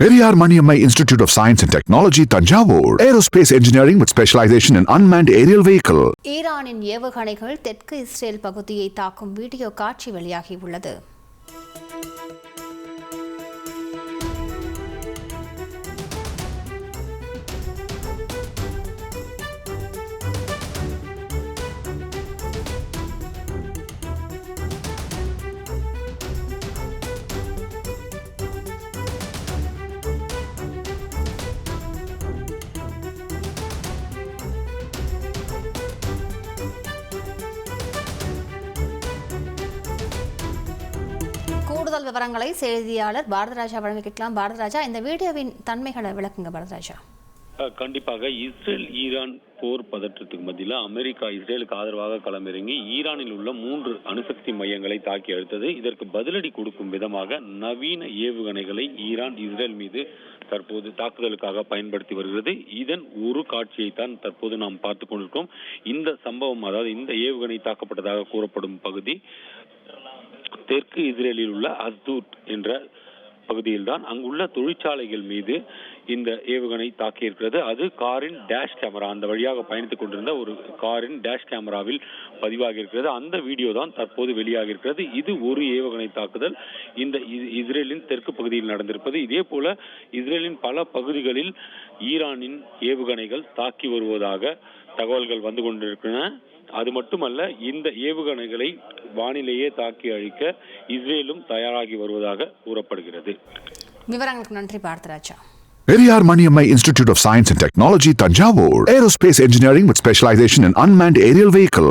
Periyar Maniammai Institute of Science and Technology, Tanjavur. Aerospace Engineering with specialization in unmanned aerial vehicle. ஈரானின் ஏவுகணைகள் தெற்கு Israel பகுதியை தாக்கும் video காட்சி வெளியாகியுள்ளது. கூடுதல் விவரங்களை செய்தியாளர் பாரதராஜா வழங்கிக்கலாம். பாரதராஜா, இந்த வீடியோவின் தன்மைகளை விளக்குங்க. பாரதராஜா, கண்டிப்பாக இஸ்ரேல் ஈரான் போர் பதற்றத்துக்கு மத்தியில் அமெரிக்கா இஸ்ரேலுக்கு ஆதரவாக களமிறங்கி ஈரானில் உள்ள 3 அணுசக்தி மையங்களை தாக்கி அழுத்தது. இதற்கு பதிலடி கொடுக்கும் விதமாக நவீன ஏவுகணைகளை ஈரான் இஸ்ரேல் மீது தற்போது தாக்குதலுக்காக பயன்படுத்தி வருகிறது. இதன் ஒரு காட்சியை தான் தற்போது நாம் பார்த்து கொண்டிருக்கோம். இந்த சம்பவம், அதாவது இந்த ஏவுகணை தாக்கப்பட்டதாக கூறப்படும் பகுதி தெற்கு இஸ்ரேலில் உள்ள அஸ்தூட் என்ற பகுதியில் தான். அங்குள்ள தொழிற்சாலைகள் மீது இந்த ஏவுகணை தாக்கியிருக்கிறது. அது காரின் டேஷ் கேமரா, அந்த வழியாக பயணித்துக் கொண்டிருந்த ஒரு காரின் டேஷ் கேமராவில் பதிவாகி இருக்கிறது. அந்த வீடியோ தான் தற்போது வெளியாகி இருக்கிறது. இது ஒரு ஏவுகணை தாக்குதல் இந்த இஸ்ரேலின் தெற்கு பகுதியில் நடந்திருப்பது. இதே போல இஸ்ரேலின் பல பகுதிகளில் ஈரானின் ஏவுகணைகள் தாக்கி வருவதாக தகவல்கள் வந்து கொண்டிருக்கின்றன. அது மட்டுமல்ல, இந்த ஏவுகணைகளை வானிலேயே தாக்கி அழிக்க இஸ்ரேலும் தயாராகி வருவதாக கூறப்படுகிறது. விவரங்களுக்கு நன்றி Bharathiraja. Periyar Maniammai Institute of Science and Technology, Tanjavur. Aerospace Engineering with specialization in unmanned aerial vehicle.